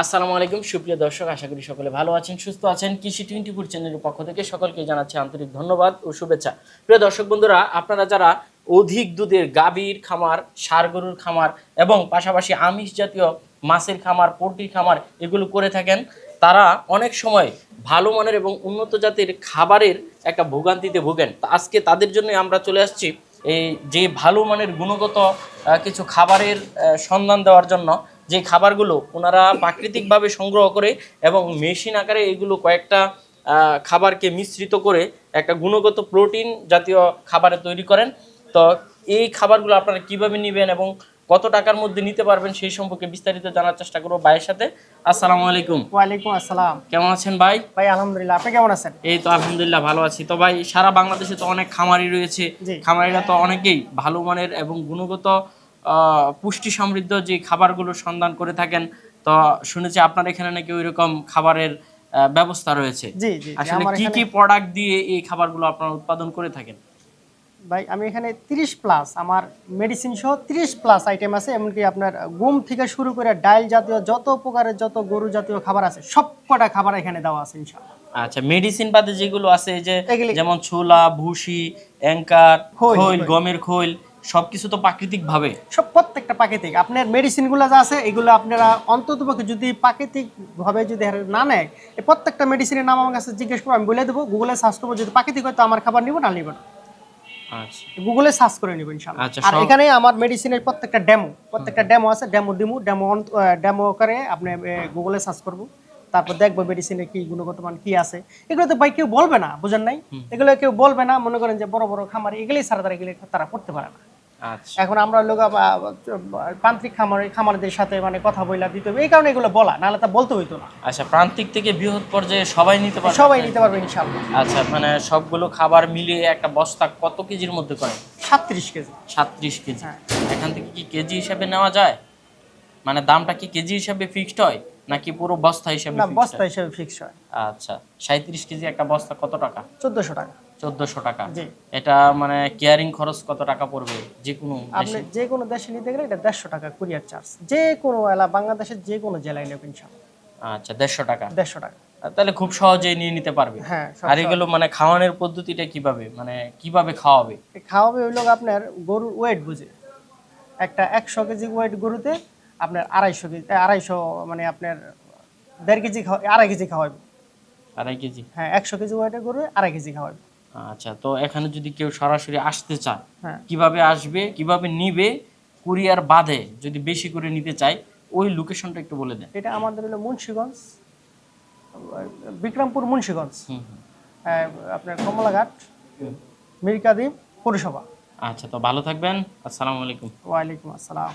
আসসালামু আলাইকুম সুপ্রিয় দর্শক, আশা করি সকলে ভালো আছেন, সুস্থ আছেন। কৃষি 24 চ্যানেলের পক্ষ থেকে সকলকে জানাচ্ছি আন্তরিক ধন্যবাদ ও শুভেচ্ছা। প্রিয় দর্শক বন্ধুরা, আপনারা যারা অধিক দুধের গাভীর খামার, ষাঁড় গরুর খামার এবং পাশাপাশি আমিষ জাতীয় মাছের খামার, পোলট্রি খামার এগুলো করে থাকেন, তারা অনেক সময় ভালো মানের এবং উন্নত জাতের খাবারের একটা ভোগান্তিতে ভোগেন। তো আজকে তাদের জন্য আমরা চলে আসছি এই যে ভালো মানের গুণগত কিছু খাবারের সন্ধান দেওয়ার জন্য। যে খাবারগুলো ওনারা প্রাকৃতিকভাবে সংগ্রহ করে এবং মেশিন আকারে এগুলো কয়েকটা খাবারকে মিশ্রিত করে একটা গুণগত প্রোটিন জাতীয় খাবারে তৈরি করেন। তো এই খাবারগুলো আপনারা কিভাবে নেবেন এবং কত টাকার মধ্যে নিতে পারবেন সেই সম্পর্কে বিস্তারিত জানার চেষ্টা করবো ভাইয়ের সাথে। আসসালামু আলাইকুম। ওয়ালাইকুম আসসালাম। কেমন আছেন ভাই? ভাই আলহামদুলিল্লাহ, আপনি কেমন আছেন? এই তো আলহামদুলিল্লাহ ভালো আছি। তো ভাই, সারা বাংলাদেশে তো অনেক খামারি রয়েছে, খামারিরা তো অনেকেই ভালো মানের এবং গুণগত পুষ্টি সমৃদ্ধ যে খাবারগুলো সন্ধান করে থাকেন। তো শুনেছি আপনার এখানে নাকি ওই রকম খাবারের ব্যবস্থা রয়েছে। জি জি, আসলে কি কি প্রোডাক্ট দিয়ে এই খাবারগুলো আপনারা উৎপাদন করে থাকেন? ভাই আমি এখানে 30 প্লাস আমার মেডিসিন সহ 30 প্লাস আইটেম আছে। এমনকি আপনার গম থেকে শুরু করে ডাল জাতীয় যত প্রকারের যত গরু জাতীয় খাবার আছে সব কটা খাবার এখানে দেওয়া আছে ইনশাআল্লাহ। আচ্ছা, মেডিসিন বাদে যেগুলো আছে যে যেমন ছোলা, ভুসি, অ্যাঙ্কার, খৈল, গমের খৈল, সবকিছু তো প্রাকৃতিক ভাবে, সব প্রত্যেকটা প্রাকৃতিক। আপনার মেডিসিনগুলো যা আছে এগুলো আপনারা অন্ততপক্ষে যদি প্রাকৃতিক ভাবে যদি না নেয়, এই প্রত্যেকটা মেডিসিনের নাম আমার কাছে জিজ্ঞেস করবো, আমি বলে দেবো, গুগলে সার্চ করবো, যদি প্রাকৃতিক হয় তো আমার খাবার নিব, না নিব না। আচ্ছা, গুগলে সার্চ করে নিব ইনশাআল্লাহ। আর এখানে আমার মেডিসিনের প্রত্যেকটা ডেমো আছে, ডেমো করে আপনি গুগলে সার্চ করব, তারপর দেখবো মেডিসিনের কি গুণগত মান কি আছে। এগুলো তো ভাই কেউ বলবে না, বুঝেন নাই? এগুলো কেউ বলবে না, মনে করেন যে বড় বড় খামারি এগুলোই ছাড়া তারা করতে পারে না। এখন আমরা লোক প্রান্তিক খামারিদের সাথে মানে কথা বইলা দিতে হবে, এই কারণে এগুলো বলা, নাহলে তা বলতে হইতো না। আচ্ছা, প্রান্তিক থেকে বৃহৎ পর্যায়ে সবাই নিতে পারবে ইনশাআল্লাহ। আচ্ছা, মানে সবগুলো খাবার মিলিয়ে একটা বস্তা কত কেজির মধ্যে করে? 37 কেজি। 37 কেজি। এখান থেকে কি কেজি হিসাবে নেওয়া যায়? মানে দামটা কি কেজি হিসাবে ফিক্সড হয় নাকি পুরো বস্তা হিসাবে? না, বস্তা হিসাবে ফিক্সড হয়। আচ্ছা, 37 কেজি একটা বস্তা কত টাকা? 1400 টাকা। 1400 টাকা। জি। এটা মানে কেয়ারিং খরচ কত টাকা পড়বে যে কোনো আপনি যে কোনো দেশে নিতে গেলে এটা 150 টাকা কুরিয়ার চার্জ, যে কোনো বাংলাদেশের যে কোনো জেলায় নেবেন ইনশাআল্লাহ। আচ্ছা, 150 টাকা। 150 টাকা। তাহলে খুব সহজেই নিয়ে নিতে পারবে। হ্যাঁ। আর এগুলো মানে খাওয়ানোর পদ্ধতিটা কিভাবে, মানে কিভাবে খাওয়াবে? খাওয়াবে হইলো আপনার গরুর ওয়েট বুঝে। একটা 100 কেজি ওয়েট গরুতে আপনার 250 মানে আপনার 1.5 কেজি 2.5 কেজি খাওয়াবে। 2.5 কেজি? হ্যাঁ, 100 কেজি ওয়েটের গরু 2.5 কেজি খাওয়াবে। আচ্ছা, তো এখানে যদি কেউ সরাসরি আসতে চায়, কিভাবে আসবে, কিভাবে নিবে? কুরিয়ার বাদে যদি বেশি করে নিতে চায়, ওই লোকেশনটা একটু বলে দেন। এটা আমাদের হলো মুন্সিগঞ্জ, বিক্রমপুর মুন্সিগঞ্জ, আপনার কমলাঘাট, মিরকাদিম পৌরসভা। আচ্ছা, তো ভালো থাকবেন। আসসালামু আলাইকুম। ওয়ালাইকুম আসসালাম।